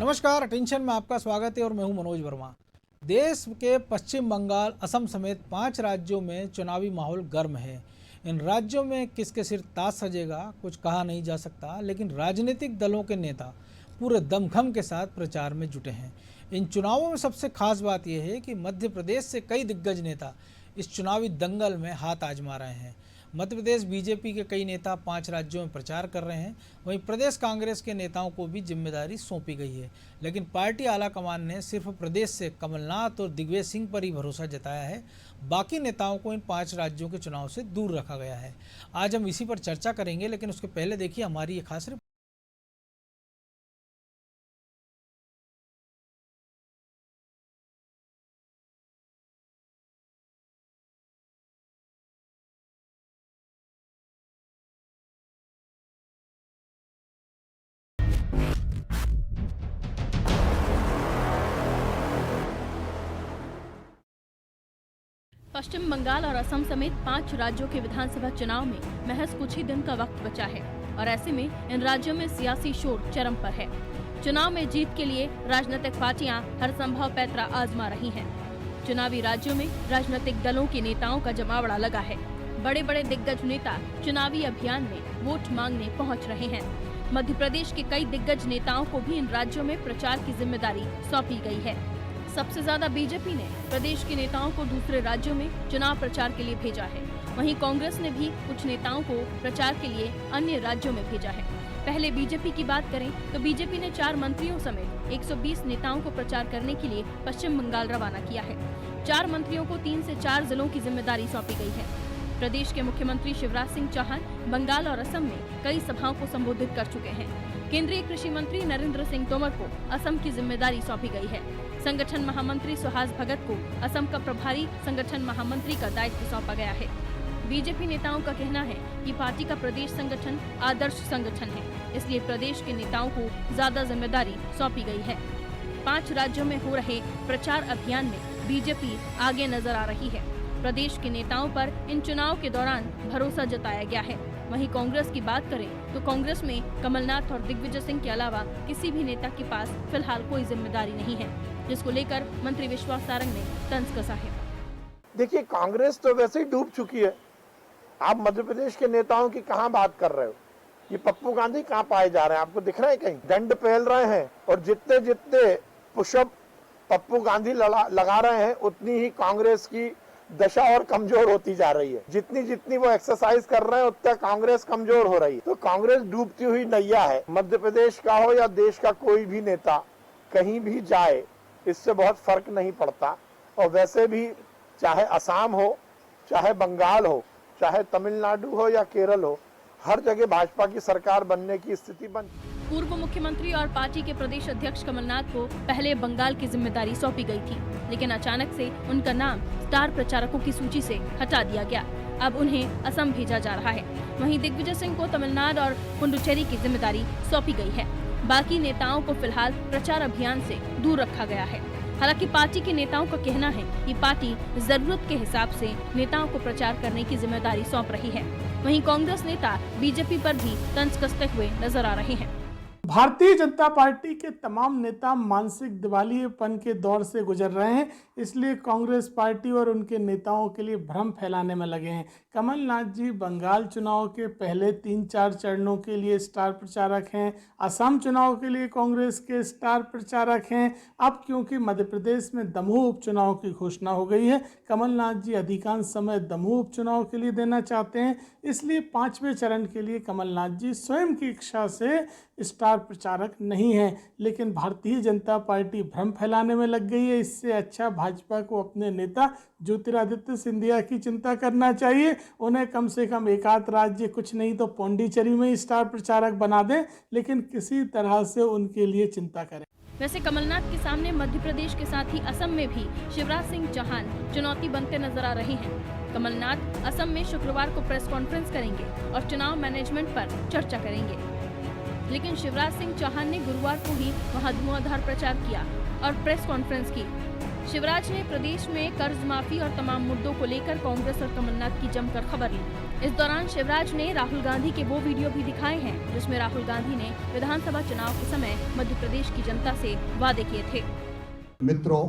नमस्कार, अटेंशन में आपका स्वागत है और मैं हूं मनोज वर्मा। देश के पश्चिम बंगाल, असम समेत 5 राज्यों में चुनावी माहौल गर्म है। इन राज्यों में किसके सिर ताज सजेगा कुछ कहा नहीं जा सकता, लेकिन राजनीतिक दलों के नेता पूरे दमखम के साथ प्रचार में जुटे हैं। इन चुनावों में सबसे खास बात यह है कि मध्य प्रदेश से कई दिग्गज नेता इस चुनावी दंगल में हाथ आजमा रहे हैं। मध्य प्रदेश बीजेपी के कई नेता 5 राज्यों में प्रचार कर रहे हैं। वहीं प्रदेश कांग्रेस के नेताओं को भी जिम्मेदारी सौंपी गई है, लेकिन पार्टी आलाकमान ने सिर्फ प्रदेश से कमलनाथ और दिग्विजय सिंह पर ही भरोसा जताया है। बाकी नेताओं को इन 5 राज्यों के चुनाव से दूर रखा गया है। आज हम इसी पर चर्चा करेंगे, लेकिन उसके पहले देखिए हमारी ये खास रिपोर्ट। पश्चिम बंगाल और असम समेत 5 राज्यों के विधानसभा चुनाव में महज कुछ ही दिन का वक्त बचा है और ऐसे में इन राज्यों में सियासी शोर चरम पर है। चुनाव में जीत के लिए राजनीतिक पार्टियां हर संभव पैंतरा आजमा रही हैं। चुनावी राज्यों में राजनीतिक दलों के नेताओं का जमावड़ा लगा है। बड़े बड़े दिग्गज नेता चुनावी अभियान में वोट मांगने पहुँच रहे हैं। मध्य प्रदेश के कई दिग्गज नेताओं को भी इन राज्यों में प्रचार की जिम्मेदारी सौंपी गई है। सबसे ज्यादा बीजेपी ने प्रदेश के नेताओं को दूसरे राज्यों में चुनाव प्रचार के लिए भेजा है। वहीं कांग्रेस ने भी कुछ नेताओं को प्रचार के लिए अन्य राज्यों में भेजा है। पहले बीजेपी की बात करें तो बीजेपी ने 4 मंत्रियों समेत 120 नेताओं को प्रचार करने के लिए पश्चिम बंगाल रवाना किया है। 4 मंत्रियों को 3 से 4 जिलों की जिम्मेदारी सौंपी गई है। प्रदेश के मुख्यमंत्री शिवराज सिंह चौहान बंगाल और असम में कई सभाओं को संबोधित कर चुके हैं। केंद्रीय कृषि मंत्री नरेंद्र सिंह तोमर को असम की जिम्मेदारी सौंपी गई है। संगठन महामंत्री सुहास भगत को असम का प्रभारी संगठन महामंत्री का दायित्व सौंपा गया है। बीजेपी नेताओं का कहना है कि पार्टी का प्रदेश संगठन आदर्श संगठन है, इसलिए प्रदेश के नेताओं को ज्यादा जिम्मेदारी सौंपी गई है। 5 राज्यों में हो रहे प्रचार अभियान में बीजेपी आगे नजर आ रही है। प्रदेश के नेताओं पर इन चुनाव के दौरान भरोसा जताया गया है। वहीं कांग्रेस की बात करें तो कांग्रेस में कमलनाथ और दिग्विजय सिंह के अलावा किसी भी नेता के पास फिलहाल कोई जिम्मेदारी नहीं है, जिसको लेकर मंत्री विश्वास सारंग ने तंज कसा है। देखिए, कांग्रेस तो वैसे ही डूब चुकी है। आप मध्य प्रदेश के नेताओं की कहाँ बात कर रहे हो? ये पप्पू गांधी कहाँ पाए जा रहे हैं? आपको दिख रहा है कहीं? दंड फैल रहे हैं और जितने जितने पुशअप पप्पू गांधी लगा रहे हैं, उतनी ही कांग्रेस की दशा और कमजोर होती जा रही है। जितनी जितनी वो एक्सरसाइज कर रहे हैं, उतना कांग्रेस कमजोर हो रही है। तो कांग्रेस डूबती हुई नैया है। मध्य प्रदेश का हो या देश का कोई भी नेता कहीं भी जाए, इससे बहुत फर्क नहीं पड़ता। और वैसे भी चाहे असम हो, चाहे बंगाल हो, चाहे तमिलनाडु हो या केरल हो, हर जगह भाजपा की सरकार बनने की स्थिति बन। पूर्व मुख्यमंत्री और पार्टी के प्रदेश अध्यक्ष कमलनाथ को पहले बंगाल की जिम्मेदारी सौंपी गई थी, लेकिन अचानक से उनका नाम स्टार प्रचारकों की सूची से हटा दिया गया। अब उन्हें असम भेजा जा रहा है। वहीं दिग्विजय सिंह को तमिलनाडु और पुडुचेरी की जिम्मेदारी सौंपी गई है। बाकी नेताओं को फिलहाल प्रचार अभियान से दूर रखा गया है। हालांकि पार्टी के नेताओं का कहना है कि पार्टी जरूरत के हिसाब से नेताओं को प्रचार करने की जिम्मेदारी सौंप रही है। वहीं कांग्रेस नेता बीजेपी पर भी तंज कसते हुए नजर आ रहे हैं। भारतीय जनता पार्टी के तमाम नेता मानसिक दिवालियेपन के दौर से गुजर रहे हैं, इसलिए कांग्रेस पार्टी और उनके नेताओं के लिए भ्रम फैलाने में लगे हैं। कमलनाथ जी बंगाल चुनाव के पहले 3-4 चरणों के लिए स्टार प्रचारक हैं। असम चुनाव के लिए कांग्रेस के स्टार प्रचारक हैं। अब क्योंकि मध्य प्रदेश में दमोह उपचुनाव की घोषणा हो गई है, कमलनाथ जी अधिकांश समय दमोह उपचुनाव के लिए देना चाहते हैं, इसलिए 5वें चरण के लिए कमलनाथ जी स्वयं की इच्छा से स्टार प्रचारक नहीं है। लेकिन भारतीय जनता पार्टी भ्रम फैलाने में लग गई है। इससे अच्छा भाजपा को अपने नेता ज्योतिरादित्य सिंधिया की चिंता करना चाहिए। उन्हें कम से कम एक आध राज्य, कुछ नहीं तो पौंडीचेरी में स्टार प्रचारक बना दें, लेकिन किसी तरह से उनके लिए चिंता करें। वैसे कमलनाथ के सामने मध्य प्रदेश के साथ ही असम में भी शिवराज सिंह चौहान चुनौती बनते नजर आ रहे हैं। कमलनाथ असम में शुक्रवार को प्रेस कॉन्फ्रेंस करेंगे और चुनाव मैनेजमेंट पर चर्चा करेंगे, लेकिन शिवराज सिंह चौहान ने गुरुवार को ही वहां धुआंधार प्रचार किया और प्रेस कॉन्फ्रेंस की। शिवराज ने प्रदेश में कर्ज माफी और तमाम मुद्दों को लेकर कांग्रेस और कमलनाथ की जमकर खबर ली। इस दौरान शिवराज ने राहुल गांधी के वो वीडियो भी दिखाए हैं जिसमें राहुल गांधी ने विधानसभा चुनाव के समय मध्य प्रदेश की जनता से वादे किए थे। मित्रों,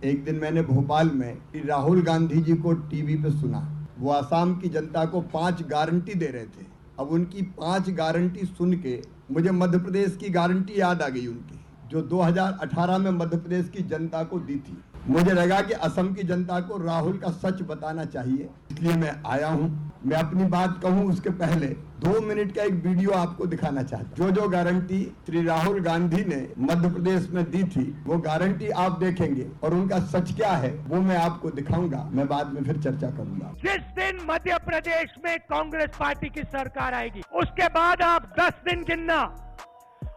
एक दिन मैंने भोपाल में राहुल गांधी जी को टीवी पे सुना। वो आसाम की जनता को 5 गारंटी दे रहे थे। अब उनकी 5 गारंटी सुन के मुझे मध्य प्रदेश की गारंटी याद आ गई उनकी, जो 2018 में मध्य प्रदेश की जनता को दी थी। मुझे लगा कि असम की जनता को राहुल का सच बताना चाहिए, इसलिए मैं आया हूं। मैं अपनी बात कहूं उसके पहले 2 मिनट का एक वीडियो आपको दिखाना चाहता हूं। जो गारंटी श्री राहुल गांधी ने मध्य प्रदेश में दी थी, वो गारंटी आप देखेंगे और उनका सच क्या है वो मैं आपको दिखाऊंगा। मैं बाद में फिर चर्चा करूंगा। जिस दिन मध्य प्रदेश में कांग्रेस पार्टी की सरकार आएगी, उसके बाद आप 10 दिन गिनना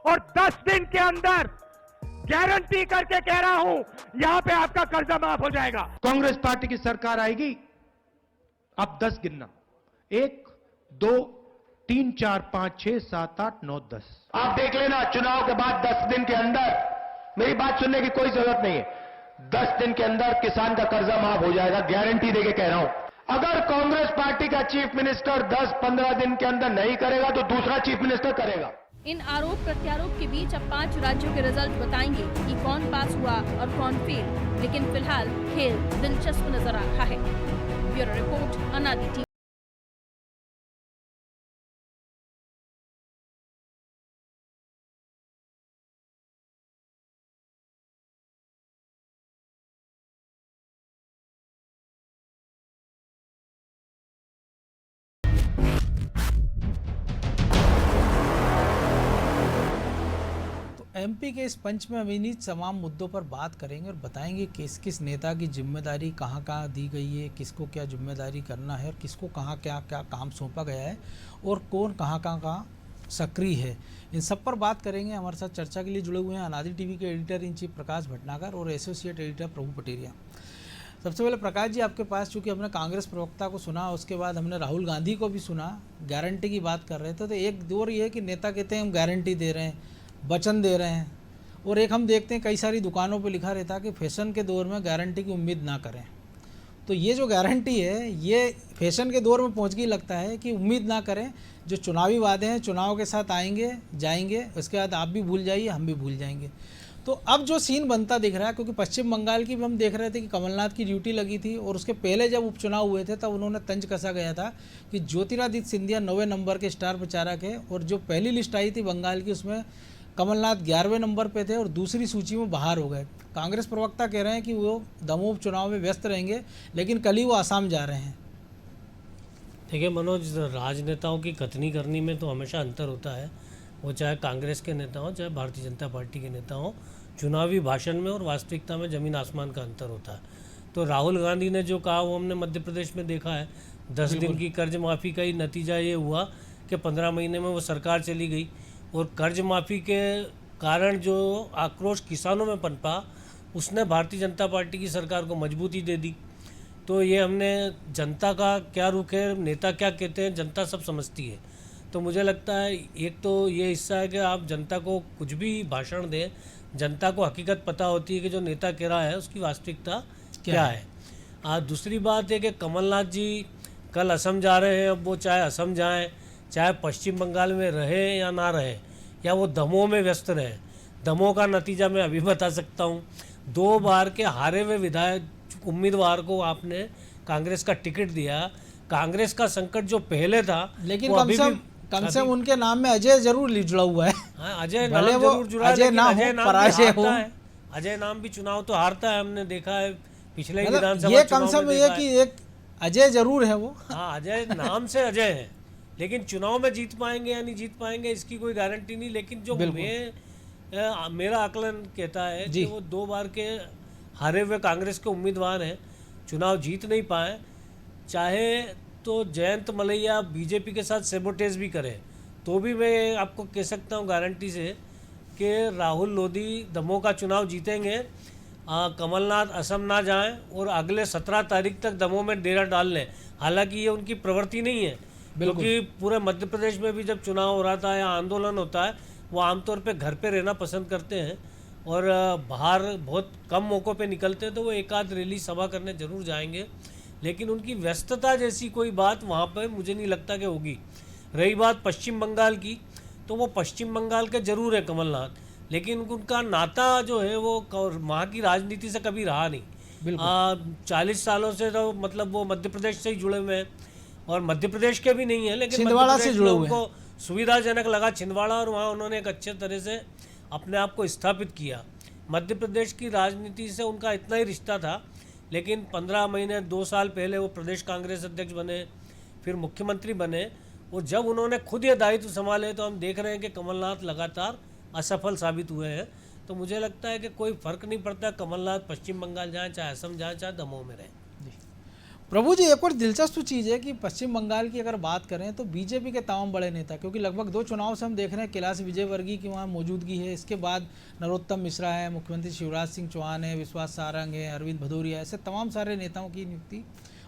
और 10 दिन के अंदर गारंटी करके कह रहा हूं, यहां पे आपका कर्जा माफ हो जाएगा। कांग्रेस पार्टी की सरकार आएगी, आप 10 गिनना, 1 2 3 4 5 6 7 8 9 10। आप देख लेना, चुनाव के बाद 10 दिन के अंदर, मेरी बात सुनने की कोई जरूरत नहीं है, 10 दिन के अंदर किसान का कर्जा माफ हो जाएगा, गारंटी देके कह रहा हूं। अगर कांग्रेस पार्टी का चीफ मिनिस्टर 10-15 दिन के अंदर नहीं करेगा तो दूसरा चीफ मिनिस्टर करेगा। इन आरोप प्रत्यारोप के बीच अब 5 राज्यों के रिजल्ट बताएंगे कि कौन पास हुआ और कौन फेल, लेकिन फिलहाल खेल दिलचस्प नजर आ रहा है। ब्यूरो रिपोर्ट, अनादि टीवी। एमपी के इस पंच में अभिनीत तमाम मुद्दों पर बात करेंगे और बताएंगे किस किस नेता की जिम्मेदारी कहाँ कहाँ दी गई है, किसको क्या जिम्मेदारी करना है और किसको कहाँ क्या क्या काम सौंपा गया है और कौन कहाँ कहाँ सक्रिय है। इन सब पर बात करेंगे। हमारे साथ चर्चा के लिए जुड़े हुए हैं अनादि टीवी के एडिटर इन चीफ प्रकाश भटनागर और एसोसिएट एडिटर प्रभु पटेरिया। सबसे पहले प्रकाश जी, आपके पास चूँकि हमने कांग्रेस प्रवक्ता को सुना, उसके बाद हमने राहुल गांधी को भी सुना, गारंटी की बात कर रहे थे। तो एक दौर ये है कि नेता कहते हैं हम गारंटी दे रहे हैं, वचन दे रहे हैं, और एक हम देखते हैं कई सारी दुकानों पे लिखा रहता है कि फैशन के दौर में गारंटी की उम्मीद ना करें। तो ये जो गारंटी है ये फैशन के दौर में पहुंच गई, लगता है कि उम्मीद ना करें। जो चुनावी वादे हैं चुनाव के साथ आएंगे जाएंगे, उसके बाद आप भी भूल जाइए, हम भी भूल जाएंगे। तो अब जो सीन बनता दिख रहा है, क्योंकि पश्चिम बंगाल की भी हम देख रहे थे कि कमलनाथ की ड्यूटी लगी थी और उसके पहले जब उपचुनाव हुए थे तब उन्होंने तंज कसा गया था कि ज्योतिरादित्य सिंधिया 9वें नंबर के स्टार प्रचारक है, और जो पहली लिस्ट आई थी बंगाल की उसमें कमलनाथ 11वें नंबर पे थे और दूसरी सूची में बाहर हो गए। कांग्रेस प्रवक्ता कह रहे हैं कि वो दमोह चुनाव में व्यस्त रहेंगे, लेकिन कल ही वो आसाम जा रहे हैं। देखिए मनोज, राजनेताओं की कथनी करनी में तो हमेशा अंतर होता है, वो चाहे कांग्रेस के नेता हों चाहे भारतीय जनता पार्टी के नेता हों। चुनावी भाषण में और वास्तविकता में ज़मीन आसमान का अंतर होता है। तो राहुल गांधी ने जो कहा वो हमने मध्य प्रदेश में देखा है। 10 दिन की कर्ज माफ़ी का ही नतीजा ये हुआ कि 15 महीने में वो सरकार चली गई, और कर्ज माफ़ी के कारण जो आक्रोश किसानों में पनपा उसने भारतीय जनता पार्टी की सरकार को मजबूती दे दी। तो ये हमने जनता का क्या रुख है, नेता क्या कहते हैं, जनता सब समझती है। तो मुझे लगता है एक तो ये हिस्सा है कि आप जनता को कुछ भी भाषण दें, जनता को हकीकत पता होती है कि जो नेता कह रहा है उसकी वास्तविकता क्या है। दूसरी बात है कि कमलनाथ जी कल असम जा रहे हैं। अब वो चाहे असम जाएं, चाहे पश्चिम बंगाल में रहे या ना रहे, या वो दमोह में व्यस्त रहे, दमोह का नतीजा मैं अभी बता सकता हूँ। 2 बार के हारे हुए विधायक उम्मीदवार को आपने कांग्रेस का टिकट दिया। कांग्रेस का संकट जो पहले था, लेकिन कम से उनके नाम में अजय जरूर जुड़ा हुआ है। हाँ, अजय नाम जरूर जुड़ा है, लेकिन अजय नाम भी हारता है। अजय नाम भी चुनाव तो हारता है, हमने देखा है पिछले विधानसभा ये कम से कम ये कि एक अजय जरूर है वो। हाँ, अजय नाम से अजय है, लेकिन चुनाव में जीत पाएंगे या नहीं जीत पाएंगे इसकी कोई गारंटी नहीं। लेकिन जो मेरा आकलन कहता है कि वो 2 बार के हारे हुए कांग्रेस के उम्मीदवार हैं, चुनाव जीत नहीं पाए। चाहे तो जयंत मलैया बीजेपी के साथ सेबोटेज भी करे तो भी मैं आपको कह सकता हूँ गारंटी से कि राहुल लोधी दमोह का चुनाव जीतेंगे। कमलनाथ असम ना जाएं और अगले 17 तारीख तक दमोह में डेरा डाल लें। हालांकि ये उनकी प्रवृत्ति नहीं है, क्योंकि पूरे मध्य प्रदेश में भी जब चुनाव हो रहा था या आंदोलन होता है, वो आमतौर पे घर पे रहना पसंद करते हैं और बाहर बहुत कम मौक़ों पे निकलते हैं। तो वो एक आध रैली सभा करने ज़रूर जाएंगे, लेकिन उनकी व्यस्तता जैसी कोई बात वहाँ पर मुझे नहीं लगता कि होगी। रही बात पश्चिम बंगाल की, तो वो पश्चिम बंगाल के जरूर है कमलनाथ, लेकिन उनका नाता जो है वो वहाँ की राजनीति से कभी रहा नहीं। 40 सालों से तो मतलब वो मध्य प्रदेश से ही जुड़े हुए हैं, और मध्य प्रदेश के भी नहीं है लेकिन छिंदवाड़ा से जुड़े हुए हैं। उनको सुविधाजनक लगा छिंदवाड़ा, और वहाँ उन्होंने एक अच्छे तरह से अपने आप को स्थापित किया। मध्य प्रदेश की राजनीति से उनका इतना ही रिश्ता था, लेकिन 15 महीने 2 साल पहले वो प्रदेश कांग्रेस अध्यक्ष बने, फिर मुख्यमंत्री बने। वो जब उन्होंने खुद ये दायित्व संभाले तो हम देख रहे हैं कि कमलनाथ लगातार असफल साबित हुए हैं। तो मुझे लगता है कि कोई फर्क नहीं पड़ता कमलनाथ पश्चिम बंगाल जाए, चाहे असम जाए, चाहे दमोह में रहे। प्रभु जी, एक और दिलचस्प चीज़ है कि पश्चिम बंगाल की अगर बात करें तो बीजेपी के तमाम बड़े नेता, क्योंकि लगभग 2 चुनाव से हम देख रहे हैं कैलाश विजयवर्गीय की वहाँ मौजूदगी है, इसके बाद नरोत्तम मिश्रा है, मुख्यमंत्री शिवराज सिंह चौहान है, विश्वास सारंग है, अरविंद भदौरिया, ऐसे तमाम सारे नेताओं की नियुक्ति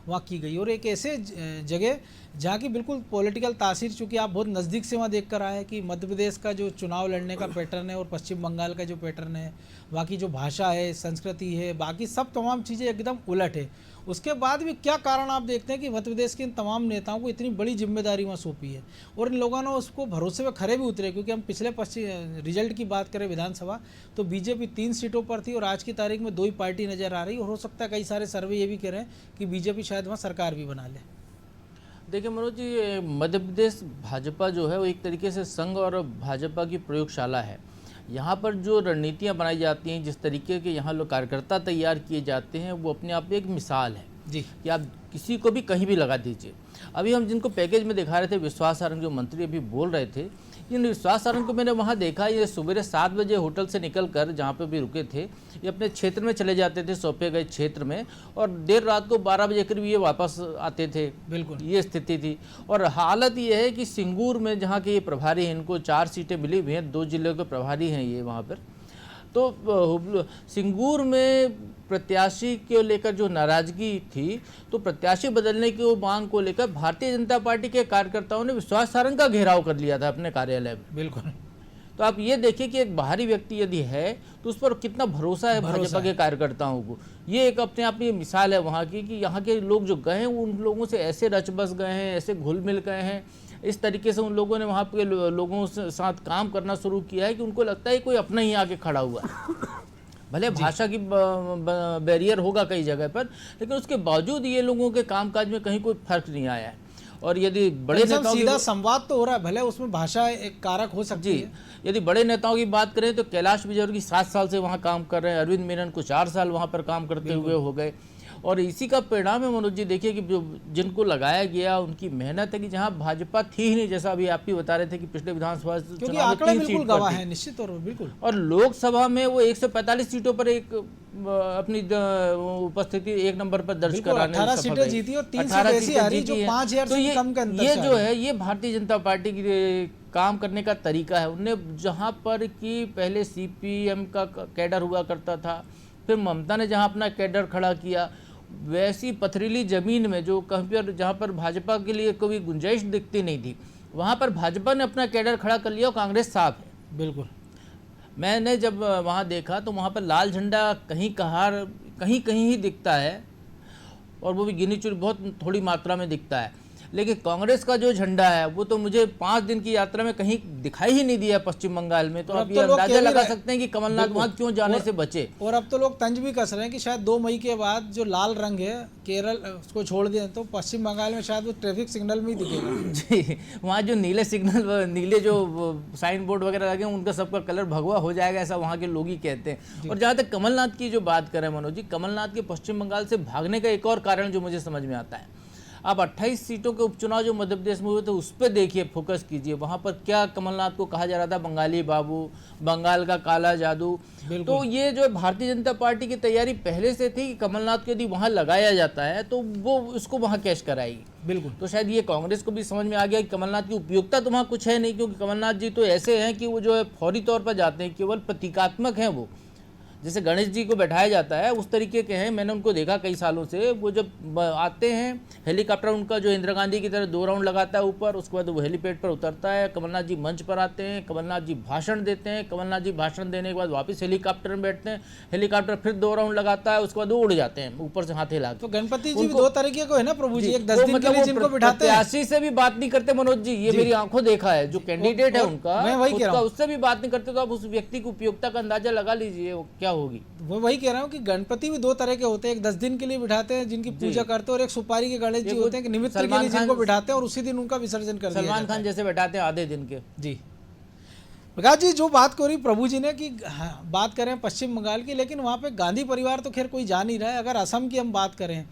वहाँ की गई। और एक ऐसे जगह जहाँ की बिल्कुल पॉलिटिकल तासीर, चूँकि आप बहुत नज़दीक से वहाँ देख कर आए कि मध्य प्रदेश का जो चुनाव लड़ने का पैटर्न है और पश्चिम बंगाल का जो पैटर्न है, वहाँ की जो भाषा है, संस्कृति है, बाकी सब तमाम चीज़ें एकदम उलट है। उसके बाद भी क्या कारण आप देखते हैं कि मध्य प्रदेश के इन तमाम नेताओं को इतनी बड़ी जिम्मेदारी वहाँ सौंपी है, और इन लोगों ने उसको भरोसे में खरे भी उतरे? क्योंकि हम पिछले रिजल्ट की बात करें विधानसभा, तो बीजेपी 3 सीटों पर थी और आज की तारीख में 2 ही पार्टी नज़र आ रही, और हो सकता है कई सारे सर्वे ये भी कह रहे हैं कि बीजेपी शायद वहाँ सरकार भी बना ले। देखिए मनोज जी, मध्य प्रदेश भाजपा जो है वो एक तरीके से संघ और भाजपा की प्रयोगशाला है। यहाँ पर जो रणनीतियाँ बनाई जाती हैं, जिस तरीके के यहाँ लोग कार्यकर्ता तैयार किए जाते हैं, वो अपने आप में एक मिसाल है जी, कि आप किसी को भी कहीं भी लगा दीजिए। अभी हम जिनको पैकेज में दिखा रहे थे, विश्वास सारंग जो मंत्री अभी बोल रहे थे, इन विश्वास सारंग को मैंने वहाँ देखा, ये सुबह 7 बजे होटल से निकल कर जहाँ पे भी रुके थे, ये अपने क्षेत्र में चले जाते थे, सौंपे गए क्षेत्र में, और देर रात को 12 बजे करीब ये वापस आते थे। बिल्कुल ये स्थिति थी। और हालत ये है कि सिंगूर में जहाँ के ये प्रभारी हैं, इनको 4 सीटें मिली हुई हैं, 2 जिलों के प्रभारी हैं ये वहाँ पर। तो सिंगूर में प्रत्याशी को लेकर जो नाराजगी थी, तो प्रत्याशी बदलने की मांग को लेकर भारतीय जनता पार्टी के कार्यकर्ताओं ने विश्वास सारंग का घेराव कर लिया था अपने कार्यालय में। बिल्कुल। तो आप ये देखिए कि एक बाहरी व्यक्ति यदि है तो उस पर कितना भरोसा है भाजपा के कार्यकर्ताओं को। ये एक अपने आप में मिसाल है वहाँ की, कि यहाँ के लोग जो गए हैं उन लोगों से ऐसे रच बस गए हैं, ऐसे घुल मिल गए हैं, इस तरीके से उन लोगों ने वहाँ पे लोगों से साथ काम करना शुरू किया है कि उनको लगता है कोई अपना ही आके खड़ा हुआ है। भले भाषा की बैरियर होगा कई जगह पर, लेकिन उसके बावजूद ये लोगों के कामकाज में कहीं कोई फर्क नहीं आया है। और यदि बड़े नेताओं सीधा संवाद तो हो रहा है, भले उसमें भाषा एक कारक हो सकती है। यदि बड़े नेताओं की बात करें तो कैलाश विजयवर्गीय 7 साल से वहाँ काम कर रहे हैं, अरविंद मेनन को 4 साल वहाँ पर काम करते हुए हो गए। और इसी का परिणाम है मनोज जी, देखिए कि जो जिनको लगाया गया उनकी मेहनत है कि जहाँ भाजपा थी ही नहीं, जैसा अभी आप भी बता रहे थे कि पिछले विधानसभा क्योंकि आंकड़े बिल्कुल गवाह है, निश्चित तौर पर बिल्कुल। और लोकसभा में वो 145 सीटों पर एक अपनी उपस्थिति 1 नंबर पर दर्ज कराने 18 सीटें जीती और 3 सीटें ऐसी हारी जो 5000 से कम के अंतर। ये जो है ये भारतीय जनता पार्टी की काम करने का तरीका है। उनने जहाँ पर कि पहले CPM का कैडर हुआ करता था, फिर ममता ने जहाँ अपना कैडर खड़ा किया, वैसी पथरीली जमीन में जो कहीं पर जहाँ पर भाजपा के लिए कोई गुंजाइश दिखती नहीं थी, वहाँ पर भाजपा ने अपना कैडर खड़ा कर लिया और कांग्रेस साफ है। बिल्कुल। मैंने जब वहाँ देखा तो वहाँ पर लाल झंडा कहीं कहीं ही दिखता है, और वो भी गिनी चुनी बहुत थोड़ी मात्रा में दिखता है। लेकिन कांग्रेस का जो झंडा है वो तो मुझे 5 दिन की यात्रा में कहीं दिखाई ही नहीं दिया पश्चिम बंगाल में। तो आप ये अंदाजा लगा सकते हैं कि कमलनाथ वहाँ क्यों जाने से बचे। और अब तो लोग तंज भी कस रहे हैं कि शायद 2 मई के बाद जो लाल रंग है केरल उसको छोड़ दें तो पश्चिम बंगाल में शायद वो ट्रैफिक सिग्नल में ही दिखेगा। जी, वहाँ जो नीले सिग्नल, नीले जो साइन बोर्ड वगैरह लगे उनका सबका कलर भगवा हो जाएगा, ऐसा वहाँ के लोग ही कहते हैं। और जहाँ तक कमलनाथ की जो बात करें मनोज जी, कमलनाथ के पश्चिम बंगाल से भागने का एक और कारण जो मुझे समझ में आता है, आप 28 सीटों के उपचुनाव जो मध्य प्रदेश में हुए थे उस पर देखिए, फोकस कीजिए। वहाँ पर क्या कमलनाथ को कहा जा रहा था, बंगाली बाबू, बंगाल का काला जादू। तो ये जो भारतीय जनता पार्टी की तैयारी पहले से थी कि कमलनाथ को यदि वहाँ लगाया जाता है तो वो उसको वहाँ कैश कराएगी। बिल्कुल। तो शायद ये कांग्रेस को भी समझ में आ गया कि कमलनाथ की उपयोगिता तो वहाँ कुछ है नहीं, क्योंकि कमलनाथ जी तो ऐसे हैं कि वो जो है फौरी तौर पर जाते हैं, केवल प्रतीकात्मक हैं वो। जैसे गणेश जी को बैठाया जाता है उस तरीके के हैं। मैंने उनको देखा कई सालों से, वो जब आते हैं हेलीकॉप्टर उनका जो इंदिरा गांधी की तरह 2 राउंड लगाता है ऊपर, उसके बाद वो हेलीपैड पर उतरता है, कमलनाथ जी मंच पर आते हैं, कमलनाथ जी भाषण देते हैं, कमलनाथ जी भाषण देने के बाद वापस हेलीकॉप्टर में बैठते हैं, हेलीकॉप्टर फिर 2 राउंड लगाता है, उसके बाद वो उड़ जाते हैं ऊपर से हाथ हिला के। तो गणपति जी भी 2 तरीके को है ना प्रभु जी, एक 10 दिन के लिए वो जिनको बिठाते हैं, प्रत्याशी से भी बात नहीं करते मनोज जी, ये मेरी आंखों देखा है। जो कैंडिडेट है उनका, मैं वही कह रहा हूं, उससे भी बात नहीं करते, तो आप उस व्यक्ति की उपयोगिता का अंदाजा लगा लीजिए वो क्या होगी। वो वही कह रहा हूँ कि गणपति भी 2 तरह के होते हैं, एक 10 दिन के लिए बिठाते हैं जिनकी पूजा करते हैं, और एक सुपारी के गणेश जी होते हैं कि निमित्त के लिए जिनको बिठाते हैं और उसी दिन उनका विसर्जन कर दिया जाता है। सलमान खान जैसे बैठाते हैं आधे दिन के। जी प्रकाश जी, जो बात करी प्रभु जी ने कि बात करें पश्चिम बंगाल की, लेकिन वहाँ पे गांधी परिवार तो खैर कोई जा नहीं रहा है। अगर असम की हम बात करें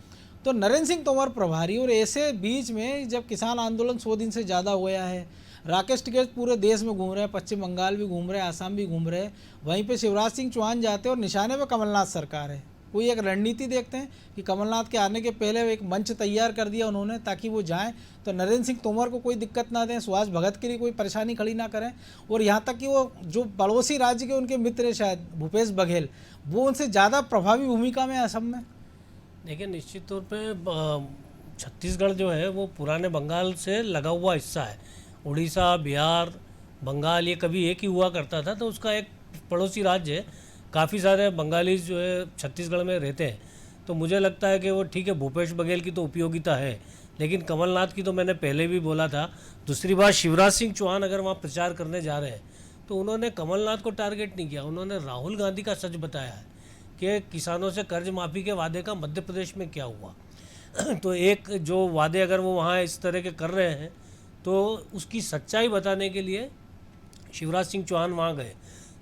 तो नरेंद्र सिंह तोमर प्रभारी, और ऐसे बीच में जब किसान आंदोलन 100 दिन से ज़्यादा हुआ है, राकेश टिकैत पूरे देश में घूम रहे हैं, पश्चिम बंगाल भी घूम रहे हैं, आसाम भी घूम रहे हैं, वहीं पे शिवराज सिंह चौहान जाते हैं और निशाने पे कमलनाथ सरकार है। कोई एक रणनीति देखते हैं कि कमलनाथ के आने के पहले एक मंच तैयार कर दिया उन्होंने ताकि वो जाएं तो नरेंद्र सिंह तोमर को कोई दिक्कत ना दें, सुभाष भगत के लिए कोई परेशानी खड़ी ना करें, और यहाँ तक कि वो जो पड़ोसी राज्य के उनके मित्र हैं शायद भूपेश बघेल, वो उनसे ज़्यादा प्रभावी भूमिका में असम में। देखिए, निश्चित तौर पे छत्तीसगढ़ जो है वो पुराने बंगाल से लगा हुआ हिस्सा है। उड़ीसा, बिहार, बंगाल ये कभी एक ही हुआ करता था, तो उसका एक पड़ोसी राज्य है। काफ़ी सारे बंगाली जो है छत्तीसगढ़ में रहते हैं, तो मुझे लगता है कि वो ठीक है, भूपेश बघेल की तो उपयोगिता है, लेकिन कमलनाथ की तो मैंने पहले भी बोला था। दूसरी बात, शिवराज सिंह चौहान अगर वहाँ प्रचार करने जा रहे हैं तो उन्होंने कमलनाथ को टारगेट नहीं किया, उन्होंने राहुल गांधी का सच बताया है कि किसानों से कर्ज माफ़ी के वादे का मध्य प्रदेश में क्या हुआ। तो एक जो वादे अगर वो वहाँ इस तरह के कर रहे हैं तो उसकी सच्चाई बताने के लिए शिवराज सिंह चौहान वहाँ गए।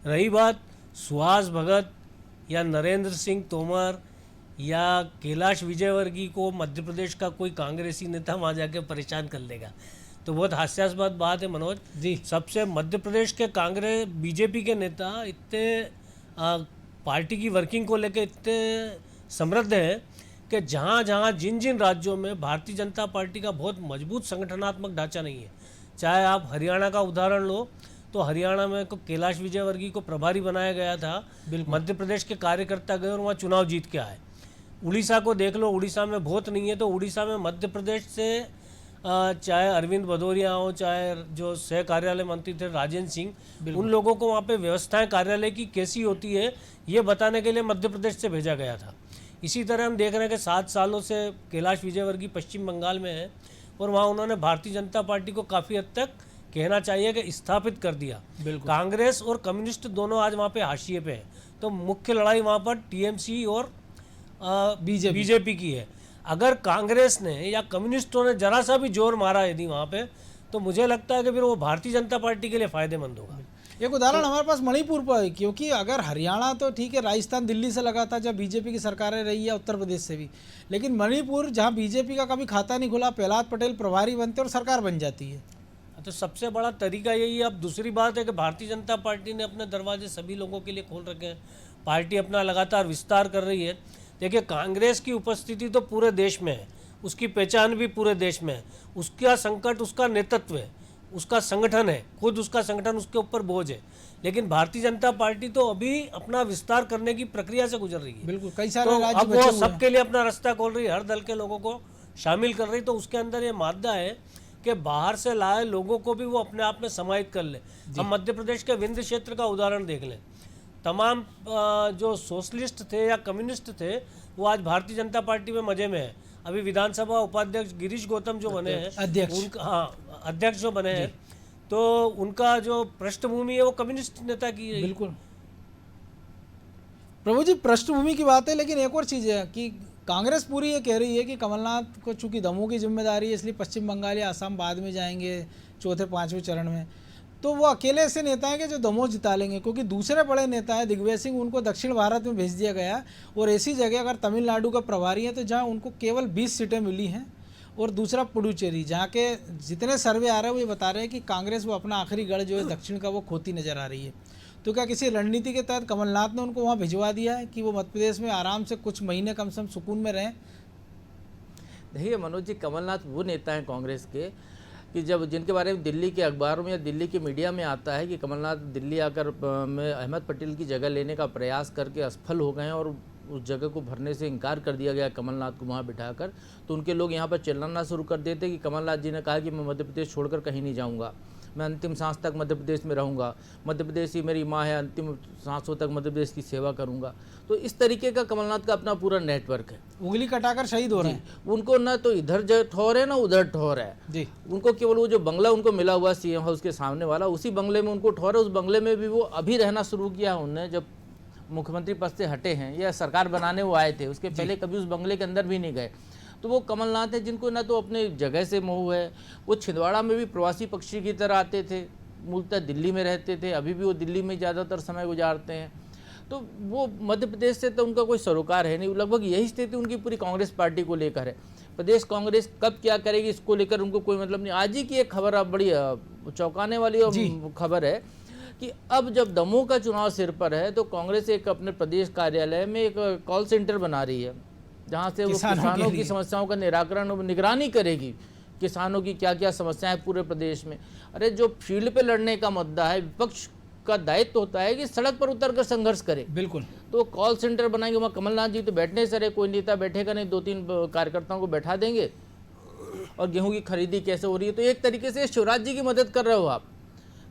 रही बात सुहास भगत या नरेंद्र सिंह तोमर या कैलाश विजयवर्गीय को मध्य प्रदेश का कोई कांग्रेसी नेता वहाँ जाके परेशान कर लेगा, तो बहुत हास्यास्पद बात है मनोज जी। सबसे मध्य प्रदेश के कांग्रेस बीजेपी के नेता इतने पार्टी की वर्किंग को लेकर इतने समृद्ध हैं कि जहाँ जहाँ जिन जिन राज्यों में भारतीय जनता पार्टी का बहुत मजबूत संगठनात्मक ढांचा नहीं है, चाहे आप हरियाणा का उदाहरण लो तो हरियाणा में को कैलाश विजयवर्गीय को प्रभारी बनाया गया था, मध्य प्रदेश के कार्यकर्ता गए और वहाँ चुनाव जीत के आए। उड़ीसा को देख लो, उड़ीसा में वोट नहीं है, तो उड़ीसा में मध्य प्रदेश से चाहे अरविंद भदौरिया हो, चाहे जो सह कार्यालय मंत्री थे राजेंद्र सिंह, उन लोगों को वहाँ पे व्यवस्थाएं कार्यालय की कैसी होती है ये बताने के लिए मध्य प्रदेश से भेजा गया था। इसी तरह हम देख रहे हैं कि 7 सालों से कैलाश विजयवर्गीय पश्चिम बंगाल में है और वहाँ उन्होंने भारतीय जनता पार्टी को काफ़ी हद तक कहना चाहिए कि स्थापित कर दिया। कांग्रेस और कम्युनिस्ट दोनों आज वहाँ पे हाशिए पे हैं, तो मुख्य लड़ाई वहाँ पर टीएमसी और बीजेपी की है। अगर कांग्रेस ने या कम्युनिस्टों ने जरा सा भी जोर मारा यदि वहाँ पे, तो मुझे लगता है कि फिर वो भारतीय जनता पार्टी के लिए फायदेमंद होगा। एक उदाहरण हमारे पास मणिपुर पर है, क्योंकि अगर हरियाणा तो ठीक है, राजस्थान दिल्ली से लगा था जब बीजेपी की सरकारें रही है, उत्तर प्रदेश से भी, लेकिन मणिपुर जहाँ बीजेपी का कभी खाता नहीं खुला, प्रहलाद पटेल प्रभारी बनते और सरकार बन जाती है। तो सबसे बड़ा तरीका यही है। अब दूसरी बात है कि भारतीय जनता पार्टी ने अपने दरवाजे सभी लोगों के लिए खोल रखे हैं, पार्टी अपना लगातार विस्तार कर रही है। देखिए, कांग्रेस की उपस्थिति तो पूरे देश में है, उसकी पहचान भी पूरे देश में है, उसका संकट उसका नेतृत्व है, उसका संगठन है, खुद उसका संगठन उसके ऊपर बोझ है। लेकिन भारतीय जनता पार्टी तो अभी अपना विस्तार करने की प्रक्रिया से गुजर रही है। बिल्कुल, कई सारे तो राज्य अब बचे वो हुए हैं। सबके लिए अपना रास्ता खोल रही है, हर दल के लोगों को शामिल कर रही, तो उसके अंदर ये मादा है कि बाहर से लाए लोगों को भी वो अपने आप में समाहित कर ले। हम मध्य प्रदेश के विंध्य क्षेत्र का उदाहरण देख लें, तमाम जो सोशलिस्ट थे या कम्युनिस्ट थे वो आज भारतीय जनता पार्टी में मजे में है। अभी विधानसभा उपाध्यक्ष गिरीश गौतम जो बने हैं, अध्यक्ष जो बने हैं, तो उनका जो पृष्ठभूमि है वो कम्युनिस्ट नेता की है। बिल्कुल प्रभु जी, पृष्ठभूमि की बात है, लेकिन एक और चीज़ है कि कांग्रेस पूरी ये कह रही है कि कमलनाथ को चूंकि दमोह की जिम्मेदारी है, इसलिए पश्चिम बंगाल या असम बाद में जाएंगे 4थे-5वें चरण में, तो वो अकेले ऐसे नेता हैं कि जो दमोह जिता लेंगे, क्योंकि दूसरे बड़े नेता हैं दिग्विजय सिंह, उनको दक्षिण भारत में भेज दिया गया। और ऐसी जगह अगर तमिलनाडु का प्रभारी है तो जहाँ उनको केवल 20 सीटें मिली हैं, और दूसरा पुडुचेरी, जहाँ के जितने सर्वे आ रहे हैं वो ये बता रहे हैं कि कांग्रेस वो अपना आखिरी गढ़ जो है दक्षिण का वो खोती नजर आ रही है। तो क्या किसी रणनीति के तहत कमलनाथ ने उनको वहाँ भिजवा दिया है कि वो मध्य प्रदेश में आराम से कुछ महीने कम से कम सुकून में रहें? देखिए मनोज जी, कमलनाथ वो नेता हैं कांग्रेस के कि जब जिनके बारे में दिल्ली के अखबारों में या दिल्ली के मीडिया में आता है कि कमलनाथ दिल्ली आकर में अहमद पटेल की जगह लेने का प्रयास करके असफल हो गए हैं और उस जगह को भरने से इनकार कर दिया गया कमलनाथ को वहाँ बिठाकर, तो उनके लोग यहाँ पर चिल्लाना शुरू कर देते कि कमलनाथ जी ने कहा कि मैं मध्य प्रदेश छोड़कर कहीं नहीं जाऊँगा, मैं अंतिम सांस तक मध्य प्रदेश में रहूँगा, मध्य प्रदेश ही मेरी माँ है, अंतिम सांसों तक मध्य प्रदेश की सेवा करूँगा। तो इस तरीके का कमलनाथ का अपना पूरा नेटवर्क है। उंगली कटाकर शहीद हो रहे हैं। उनको ना तो इधर ठौर है ना उधर ठौर है जी। उनको केवल वो जो बंगला उनको मिला हुआ सीएम हाउस के सामने वाला, उसी बंगले में उनको ठौर है। उस बंगले में भी वो अभी रहना शुरू किया उन्होंने, जब मुख्यमंत्री पद से हटे हैं या सरकार बनाने वो आए थे, उसके पहले कभी उस बंगले के अंदर भी नहीं गए। तो वो कमलनाथ है जिनको ना तो अपने जगह से मोह है। वो छिंदवाड़ा में भी प्रवासी पक्षी की तरह आते थे, मूलतः दिल्ली में रहते थे, अभी भी वो दिल्ली में ज़्यादातर समय गुजारते हैं। तो वो मध्य प्रदेश से तो उनका कोई सरोकार है नहीं। लगभग यही स्थिति उनकी पूरी कांग्रेस पार्टी को लेकर है। प्रदेश कांग्रेस कब क्या करेगी इसको लेकर उनको कोई मतलब नहीं। आज ही की एक खबर बड़ी चौंकाने वाली खबर है कि अब जब दमोह का चुनाव सिर पर है तो कांग्रेस एक अपने प्रदेश कार्यालय में एक कॉल सेंटर बना रही है, जहां से वो किसानों की समस्याओं का निराकरण और निगरानी करेगी। किसानों की क्या क्या समस्याएं पूरे प्रदेश में। अरे जो फील्ड पे लड़ने का मुद्दा है, विपक्ष का दायित्व होता है कि सड़क पर उतरकर संघर्ष करे। बिल्कुल। तो कॉल सेंटर बनाएंगे, वहाँ कमलनाथ जी तो बैठने सर, कोई नेता बैठेगा नहीं, 2-3 कार्यकर्ताओं को बैठा देंगे और गेहूं की खरीदी कैसे हो रही है। तो एक तरीके से शिवराज जी की मदद कर रहे हो आप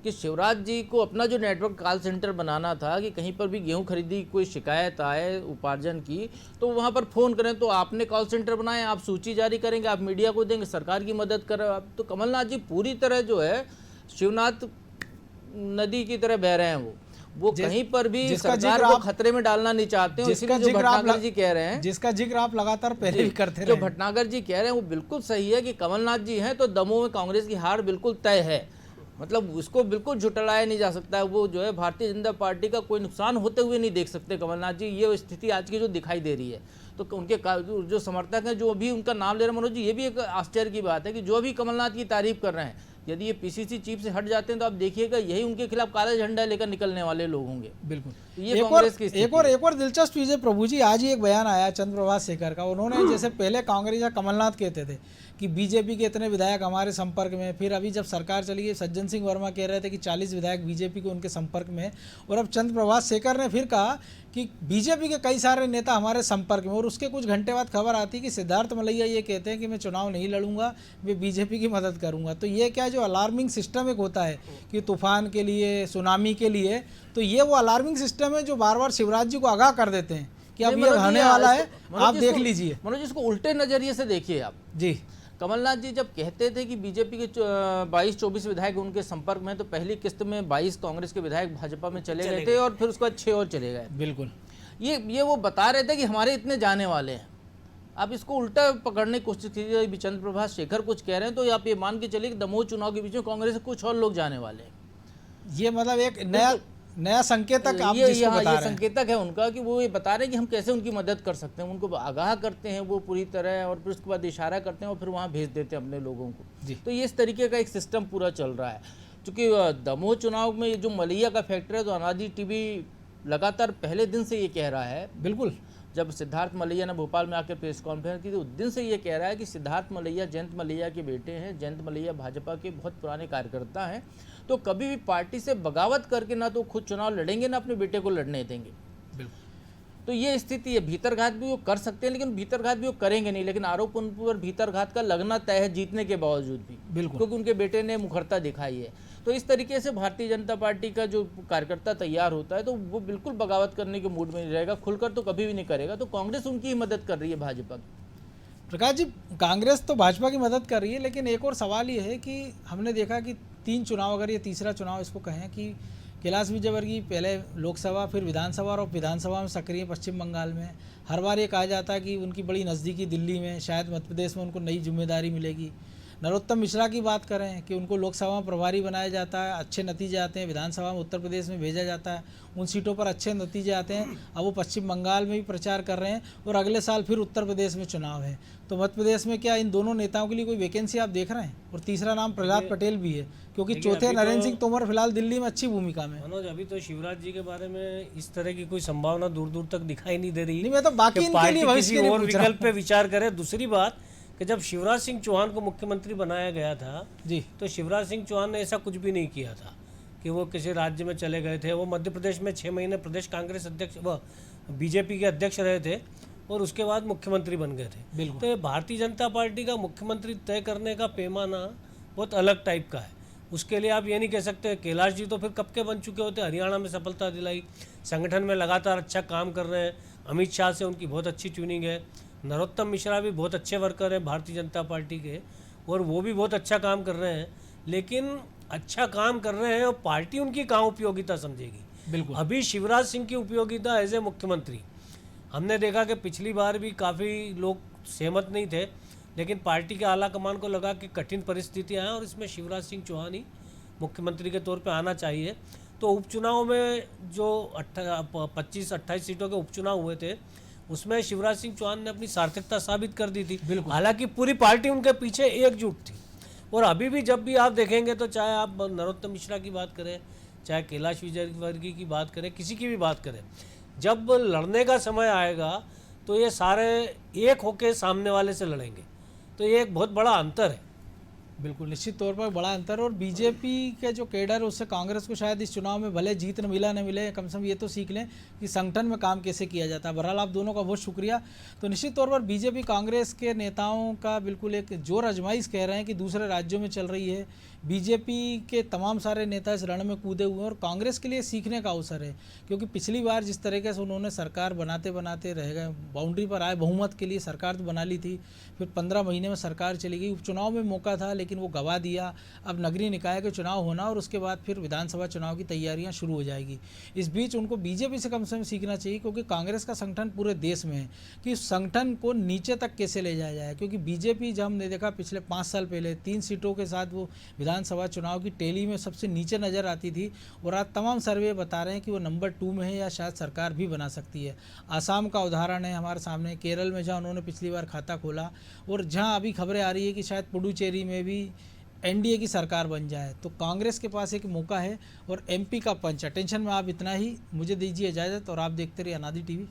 कि शिवराज जी को अपना जो नेटवर्क कॉल सेंटर बनाना था कि कहीं पर भी गेहूं खरीदी कोई शिकायत आए उपार्जन की तो वहां पर फ़ोन करें। तो आपने कॉल सेंटर बनाए, आप सूची जारी करेंगे, आप मीडिया को देंगे, सरकार की मदद कर रहे हो आप। तो कमलनाथ जी पूरी तरह जो है शिवनाथ नदी की तरह बह रहे हैं। वो कहीं पर भी सरकार को खतरे में डालना नहीं चाहते हैं। इसलिए जो भटनागर जी कह रहे हैं, जिसका जिक्र आप लगातार पहले भी करते रहे, जो भटनागर जी कह रहे हैं वो बिल्कुल सही है कि कमलनाथ जी हैं तो दमोह में कांग्रेस की हार बिल्कुल तय है। मतलब उसको बिल्कुल झुटलाया नहीं जा सकता है। वो जो है भारतीय जनता पार्टी का कोई नुकसान होते हुए नहीं देख सकते कमलनाथ जी। ये स्थिति आज की जो दिखाई दे रही है, तो उनके जो समर्थक हैं जो अभी उनका नाम ले रहे हैं, मनोज जी ये भी एक आश्चर्य की बात है कि जो अभी कमलनाथ की तारीफ कर रहे हैं, यदि ये पीसीसी चीफ से हट जाते हैं तो आप देखिएगा यही उनके खिलाफ काला झंडा लेकर निकलने वाले लोग होंगे। बिल्कुल। ये कांग्रेस की एक और दिलचस्प चीज है प्रभु जी, आज ही एक बयान आया चंद्र प्रभाष शेखर का। उन्होंने जैसे पहले कांग्रेस या कमलनाथ कहते थे कि बीजेपी के इतने विधायक हमारे संपर्क में, फिर अभी जब सरकार चली गई सज्जन सिंह वर्मा कह रहे थे कि 40 विधायक बीजेपी के उनके संपर्क में, और अब चंद्र प्रभाष शेखर ने फिर कहा कि बीजेपी के कई सारे नेता हमारे संपर्क में। और उसके कुछ घंटे बाद खबर आती है कि सिद्धार्थ मलैया ये कहते हैं कि मैं चुनाव नहीं लड़ूंगा, मैं बीजेपी की मदद करूंगा। तो ये क्या जो अलार्मिंग सिस्टम एक होता है कि तूफान के लिए, सुनामी के लिए, तो ये वो अलार्मिंग सिस्टम है जो बार बार शिवराज जी को आगाह कर देते हैं कि अब ये होने वाला है, आप देख लीजिए। मनोज इसको उल्टे नजरिए से देखिए आप जी। कमलनाथ जी जब कहते थे कि बीजेपी के 22-24 विधायक उनके संपर्क में, तो पहली किस्त में 22 कांग्रेस के विधायक भाजपा में चले गए थे और फिर उसके बाद 6 और चले गए। बिल्कुल। ये वो बता रहे थे कि हमारे इतने जाने वाले हैं। आप इसको उल्टा पकड़ने की कोशिश कीजिए। चंद्र प्रभाष शेखर कुछ कह रहे हैं तो आप ये मान के चलिए कि दमोह चुनाव के बीच में कांग्रेस से कुछ और लोग जाने वाले हैं। ये मतलब एक नया संकेतक आप जिसको बता रहे हैं। संकेतक है उनका कि वो ये बता रहे हैं कि हम कैसे उनकी मदद कर सकते हैं। उनको आगाह करते हैं वो पूरी तरह, और फिर उसके बाद इशारा करते हैं और फिर वहाँ भेज देते हैं अपने लोगों को। तो ये इस तरीके का एक सिस्टम पूरा चल रहा है। क्योंकि दमोह चुनाव में जो मलैया का फैक्टर है, तो अनादि टीवी लगातार पहले दिन से ये कह रहा है। बिल्कुल। जब सिद्धार्थ मलैया ने भोपाल में आकर प्रेस कॉन्फ्रेंस की तो उस दिन से ये कह रहा है कि सिद्धार्थ मलैया जयंत मलैया के बेटे हैं। जयंत मलैया भाजपा के बहुत पुराने कार्यकर्ता हैं, तो कभी भी पार्टी से बगावत करके ना तो खुद चुनाव लड़ेंगे ना अपने बेटे को लड़ने देंगे। बिल्कुल। तो ये स्थिति है। भीतरघात भी वो कर सकते हैं, लेकिन भीतरघात भी वो करेंगे नहीं। लेकिन आरोप उन पर भीतरघात का लगना तय है जीतने के बावजूद भी। बिल्कुल। क्योंकि उनके बेटे ने मुखरता दिखाई है। तो इस तरीके से भारतीय जनता पार्टी का जो कार्यकर्ता तैयार होता है तो वो बिल्कुल बगावत करने के मूड में नहीं रहेगा, खुलकर तो कभी भी नहीं करेगा। तो कांग्रेस उनकी ही मदद कर रही है भाजपा की। प्रकाश जी, कांग्रेस तो भाजपा की मदद कर रही है, लेकिन एक और सवाल ये है कि हमने देखा कि 3 चुनाव, अगर ये तीसरा चुनाव इसको कहें, कि कैलाश विजयवर्गीय पहले लोकसभा फिर विधानसभा और विधानसभा में सक्रिय पश्चिम बंगाल में। हर बार ये कहा जाता है कि उनकी बड़ी नज़दीकी दिल्ली में, शायद मध्य प्रदेश में उनको नई जिम्मेदारी मिलेगी। नरोत्तम मिश्रा की बात करें कि उनको लोकसभा में प्रभारी बनाया जाता है, अच्छे नतीजे आते हैं। विधानसभा में उत्तर प्रदेश में भेजा जाता है, उन सीटों पर अच्छे नतीजे आते हैं। अब वो पश्चिम बंगाल में भी प्रचार कर रहे हैं और अगले साल फिर उत्तर प्रदेश में चुनाव है। तो मध्य प्रदेश में क्या इन दोनों नेताओं के लिए कोई वैकेंसी आप देख रहे हैं? और तीसरा नाम प्रहलाद पटेल भी है, क्योंकि चौथे नरेंद्र सिंह तोमर फिलहाल दिल्ली में अच्छी भूमिका में। मनोज, अभी तो शिवराज जी के बारे में इस तरह की कोई संभावना दूर दूर तक दिखाई नहीं दे रही। नहीं, मैं तो बाकी इनके लिए भविष्य के लिए और पूछ रहा विकल्प पे विचार करें। दूसरी बात कि जब शिवराज सिंह चौहान को मुख्यमंत्री बनाया गया था जी तो शिवराज सिंह चौहान ने ऐसा कुछ भी नहीं किया था कि वो किसी राज्य में चले गए थे। वो मध्य प्रदेश में 6 महीने प्रदेश कांग्रेस अध्यक्ष व बीजेपी के अध्यक्ष रहे थे और उसके बाद मुख्यमंत्री बन गए थे। बिल्कुल। तो ये भारतीय जनता पार्टी का मुख्यमंत्री तय करने का पैमाना बहुत अलग टाइप का है। उसके लिए आप ये नहीं कह सकते। कैलाश जी तो फिर कब के बन चुके होते, हरियाणा में सफलता दिलाई, संगठन में लगातार अच्छा काम कर रहे हैं, अमित शाह से उनकी बहुत अच्छी ट्यूनिंग है, नरोत्तम मिश्रा भी बहुत अच्छे वर्कर हैं भारतीय जनता पार्टी के और वो भी बहुत अच्छा काम कर रहे हैं। लेकिन अच्छा काम कर रहे हैं और पार्टी उनकी कहाँ उपयोगिता समझेगी। बिल्कुल। अभी शिवराज सिंह की उपयोगिता एज ए मुख्यमंत्री हमने देखा कि पिछली बार भी काफ़ी लोग सहमत नहीं थे, लेकिन पार्टी के आला कमान को लगा कि कठिन परिस्थितियां हैं और इसमें शिवराज सिंह चौहान ही मुख्यमंत्री के तौर पे आना चाहिए। तो उपचुनाव में जो 25-28 सीटों के उपचुनाव हुए थे उसमें शिवराज सिंह चौहान ने अपनी सार्थकता साबित कर दी थी। बिल्कुल। हालांकि पूरी पार्टी उनके पीछे एकजुट थी और अभी भी जब भी आप देखेंगे तो चाहे आप नरोत्तम मिश्रा की बात करें, चाहे कैलाश विजयवर्गीय की बात करें, किसी की भी बात करें, जब लड़ने का समय आएगा तो ये सारे एक होके सामने वाले से लड़ेंगे। तो ये एक बहुत बड़ा अंतर है। बिल्कुल, निश्चित तौर पर बड़ा अंतर। और बीजेपी के जो कैडर है उससे कांग्रेस को शायद इस चुनाव में भले जीत न मिले, कम से कम ये तो सीख लें कि संगठन में काम कैसे किया जाता है। बहरहाल आप दोनों का बहुत शुक्रिया। तो निश्चित तौर पर बीजेपी कांग्रेस के नेताओं का बिल्कुल एक जोर आजमाइश कह रहे हैं कि दूसरे राज्यों में चल रही है। बीजेपी के तमाम सारे नेता इस रण में कूदे हुए हैं और कांग्रेस के लिए सीखने का अवसर है, क्योंकि पिछली बार जिस तरीके से उन्होंने सरकार बनाते बनाते रह गए, बाउंड्री पर आए, बहुमत के लिए सरकार तो बना ली थी, फिर 15 महीने में सरकार चली गई। उपचुनाव में मौका था लेकिन वो गवा दिया। अब नगरीय निकाय के चुनाव होना और उसके बाद फिर विधानसभा चुनाव की तैयारियां शुरू हो जाएगी। इस बीच उनको बीजेपी से कम सीखना चाहिए, क्योंकि कांग्रेस का संगठन पूरे देश में है कि उस संगठन को नीचे तक कैसे ले जाया जाए। क्योंकि बीजेपी जब हमने देखा पिछले 5 साल पहले 3 सीटों के साथ वो विधानसभा चुनाव की टैली में सबसे नीचे नज़र आती थी और आज तमाम सर्वे बता रहे हैं कि वो नंबर 2 में है या शायद सरकार भी बना सकती है। आसाम का उदाहरण है हमारे सामने, केरल में जहाँ उन्होंने पिछली बार खाता खोला और जहाँ अभी खबरें आ रही है कि शायद पुडुचेरी में भी एनडीए की सरकार बन जाए। तो कांग्रेस के पास एक मौका है और एमपी का पंच। अटेंशन में आप इतना ही, मुझे दीजिए इजाज़त और आप देखते रहिए अनादि टीवी।